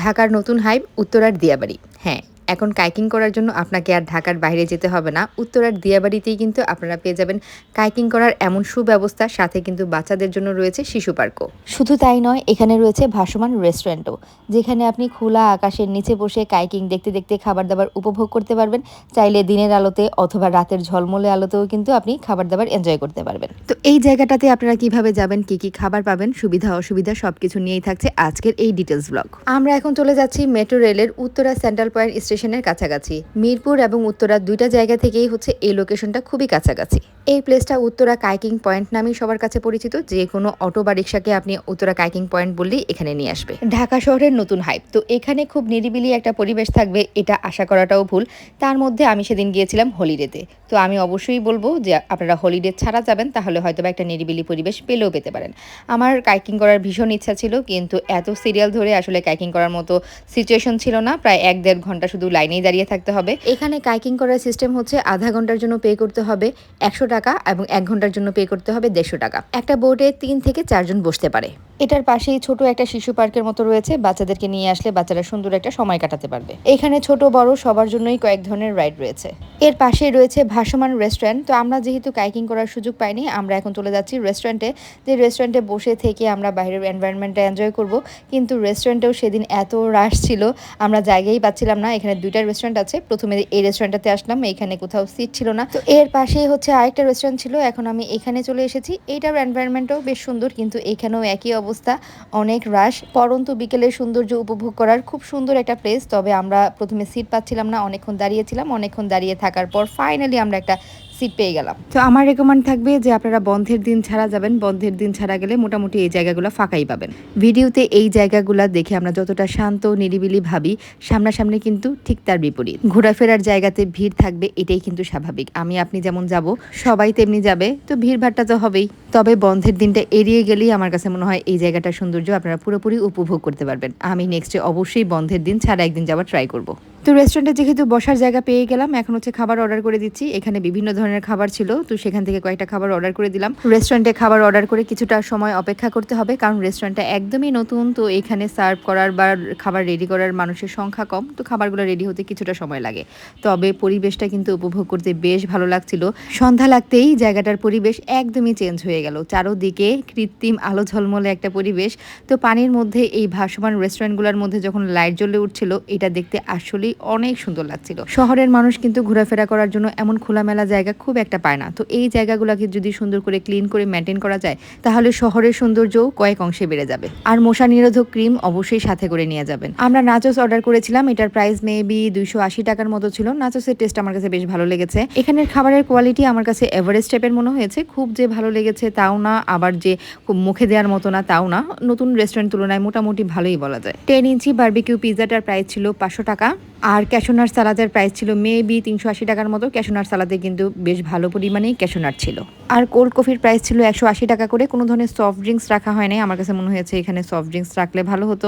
ঢাকার নতুন হাইপ উত্তরার দিয়াবাড়ি। হ্যাঁ, এখন কাইকিং করার জন্য আপনাকে আর ঢাকার বাইরে যেতে হবে না। উত্তরার দিয়াবাড়িতেই কিন্তু আপনারা পেয়ে যাবেন কাইকিং করার এমন সুব্যবস্থা, সাথে কিন্তু বাচ্চাদের জন্য রয়েছে শিশু পার্কও। শুধু তাই নয়, এখানে রয়েছে ভাসমান রেস্টুরেন্টও, যেখানে আপনি খোলা আকাশের নিচে বসে কাইকিং দেখতে দেখতে খাবার দাবার উপভোগ করতে পারবেন। চাইলে দিনের আলোতে অথবা রাতের ঝলমলে আলোতেও কিন্তু আপনি খাবার দাবার এনজয় করতে পারবেন। তো এই জায়গাটাতে আপনারা কিভাবে যাবেন, কি কি খাবার পাবেন, সুবিধা অসুবিধা সবকিছু নিয়েই থাকছে আজকের এই ডিটেলস ব্লগ। আমরা এখন চলে যাচ্ছি মেট্রো রেলের উত্তরা সেন্ট্রাল পয়েন্ট স্টেশনের কাছাকাছি। মিরপুর এবং উত্তরা দুইটা জায়গা থেকেই হচ্ছে এই লোকেশনটা খুবই কাছাকাছি। এই প্লেসটা উত্তরা কাইকিং পয়েন্ট নামেই সবার কাছে পরিচিত। যে কোনো অটো বা রিক্সাকে আপনি উত্তরা কাইকিং পয়েন্ট বললেই এখানে নিয়ে আসবে। ঢাকা শহরের নতুন হাইপ, তো এখানে খুব নিরিবিলি একটা পরিবেশ থাকবে এটা আশা করাটাও ভুল। তার মধ্যে আমি সেদিন গিয়েছিলাম হলিডেতে, তো আমি অবশ্যই বলবো যে আপনারা হলিডে ছাড়া যাবেন, তাহলে হয়তো বা একটা নিরিবিলি পরিবেশ পেলেও পেতে পারেন। আমার কাইকিং করার ভীষণ ইচ্ছা ছিল, কিন্তু এত সিরিয়াল ধরে আসলে কাইকিং করার মতো সিচুয়েশন ছিল না। প্রায় 1-1.5 ঘন্টা শুধু লাইনেই দাঁড়িয়ে থাকতে হবে। এখানে কাইকিং করার সিস্টেম হচ্ছে আধা ঘন্টার জন্য পে করতে হবে 100 টাকা এবং 1 ঘন্টার জন্য পে করতে হবে 150 টাকা। একটা বোটে 3 থেকে 4 জন বসতে পারে। এটার পাশেই ছোট একটা শিশু পার্কের মতো রয়েছে, বাচ্চাদেরকে নিয়ে আসলে বাচ্চারা সুন্দর একটা সময় কাটাতে পারবে। এখানে ছোট বড় সবার জন্যই কয়েক ধরনের রাইড রয়েছে। এর পাশেই রয়েছে ভাসমান রেস্টুরেন্ট। তো আমরা যেহেতু কাইকিং করার সুযোগ পাইনি, আমরা এখন চলে যাচ্ছি রেস্টুরেন্টে। যে রেস্টুরেন্টে বসে থেকে আমরা বাইরের এনভায়রনমেন্টটা এনজয় করব। কিন্তু রেস্টুরেন্টেও সেদিন এত রাশ ছিল, আমরা জায়গাই পাচ্ছিলাম না। এখানে দুইটা রেস্টুরেন্ট আছে, প্রথমে এই রেস্টুরেন্টটাতে আসলাম, এখানে কোথাও সিট ছিল না। তো এর পাশেই হচ্ছে আরেকটা রেস্টুরেন্ট ছিল, এখন আমি এখানে চলে এসেছি। এইটার এনভায়রনমেন্টও বেশ সুন্দর, কিন্তু এখানেও একই অবস্থা, অনেক রাশ। পরন্তু বিকেলের সৌন্দর্য উপভোগ করার খুব সুন্দর একটা প্লেস। তবে আমরা প্রথমে সিট পাচ্ছিলাম না, অনেকক্ষণ দাঁড়িয়েছিলাম। অনেকক্ষণ দাঁড়িয়ে থাকার পর ফাইনালি আমরা একটা সিট পেয়ে গেলাম। তো আমার রেকমেন্ড থাকবে যে আপনারা বন্ধের দিন ছাড়া যাবেন। বন্ধের দিন ছাড়া গেলে মোটামুটি এই জায়গাগুলো ফাঁকাই পাবেন। ভিডিওতে এই জায়গাগুলো দেখে আমরা যতটা শান্ত নিরিবিলি ভাবি, সামনাসামনি কিন্তু ঠিক তার বিপরীত। ঘোরাফেরার জায়গাতে ভিড় থাকবে, এটাই কিন্তু স্বাভাবিক। আমি আপনি যেমন যাব, সবাই তেমনি যাবে, তো ভিড় ভাড়টা তো হবেই। তবে বন্ধের দিনটা এড়িয়ে গেলেই আমার কাছে মনে হয় এই জায়গাটার সৌন্দর্য আপনারা পুরোপুরি উপভোগ করতে পারবেন। আমি নেক্সটে অবশ্যই বন্ধের দিন ছাড়া একদিন যাওয়ার ট্রাই করব। তো রেস্টুরেন্টে যেহেতু বসার জায়গা পেয়ে গেলাম, এখন হচ্ছে খাবার অর্ডার করে দিচ্ছি। এখানে বিভিন্ন ধরনের খাবার ছিল, তো সেখান থেকে কয়েকটা খাবার অর্ডার করে দিলাম। রেস্টুরেন্টে খাবার অর্ডার করে কিছুটা সময় অপেক্ষা করতে হবে, কারণ রেস্টুরেন্টটা একদমই নতুন। তো এখানে সার্ভ করার বা খাবার রেডি করার মানুষের সংখ্যা কম, তো খাবারগুলো রেডি হতে কিছুটা সময় লাগে। তবে পরিবেশটা কিন্তু উপভোগ করতে বেশ ভালো লাগছিল। সন্ধ্যা লাগতেই জায়গাটার পরিবেশ একদমই চেঞ্জ হয়ে গেল। চারোদিকে কৃত্রিম আলো ঝলমলে একটা পরিবেশ। তো পানির মধ্যে এই ভাসমান রেস্টুরেন্টগুলোর মধ্যে যখন লাইট জ্বলে উঠছিল, এটা দেখতে আসলেই অনেক সুন্দর লাগছিল। শহরের মানুষ কিন্তু ঘোরাফেরা করার জন্য এমন খোলামেলা জায়গা খুব একটা পায় না। তো এই জায়গাগুলোকে যদি সুন্দর করে ক্লিন করে মেনটেন করা যায়, তাহলে শহরের সৌন্দর্যও কয়েক অংশে বেড়ে যাবে। আর মশা নিরোধক ক্রিম অবশ্যই সাথে করে নিয়ে যাবেন। আমরা নাচোস অর্ডার করেছিলাম, এটার প্রাইস মেবি 280 টাকার মতো ছিল। নাচোসের টেস্ট আমার কাছে বেশ ভালো লেগেছে। এখানের খাবারের কোয়ালিটি আমার কাছে এভারেস্ট টাইপের মনে হয়েছে। খুব যে ভালো লেগেছে তাও না, আবার যে খুব মুখে দেওয়ার মতো না তাও না। নতুন রেস্টুরেন্ট তুলনায় মোটামুটি ভালোই বলা যায়। 10 ইঞ্চি বারবিকিউ পিৎজাটার প্রাইস ছিল 500 টাকা। আর ক্যাশোনাট সালাদের প্রাইস ছিল মেবি 380 টাকার মতো। ক্যাশোনাট সালাদে কিন্তু বেশ ভালো পরিমাণেই ক্যাশোনাট ছিল। আর কোল্ড কফির প্রাইস ছিল 180 টাকা করে। কোনো ধরনের সফট ড্রিঙ্কস রাখা হয় নাই। আমার কাছে মনে হয়েছে এখানে সফট ড্রিঙ্কস রাখলে ভালো হতো।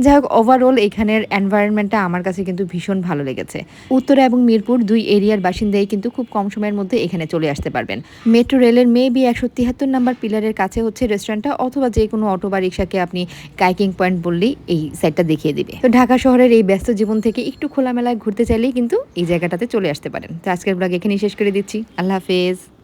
যাই হোক, ওভারঅল এখানের এনভায়রনমেন্টটা আমার কাছে কিন্তু ভীষণ ভালো লেগেছে। উত্তরা এবং মিরপুর দুই এরিয়ার বাসিন্দাই কিন্তু খুব কম সময়ের মধ্যে এখানে চলে আসতে পারবেন। মেট্রো রেলের মেবি 173 নাম্বার পিলারের কাছে হচ্ছে রেস্টুরেন্টটা, অথবা যে কোনো অটো বা রিক্সাকে আপনি কাইকিং পয়েন্ট বললেই এই সাইডটা দেখিয়ে দিবে। তো ঢাকা শহরের এই ব্যস্ত জীবন থেকে একটু খোলামেলায় ঘুরতে চাইলেই কিন্তু এই জায়গাটাতে চলে আসতে পারেন। তো আজকের ব্লগ এখানেই শেষ করে দিচ্ছি। আল্লাহ হাফেজ।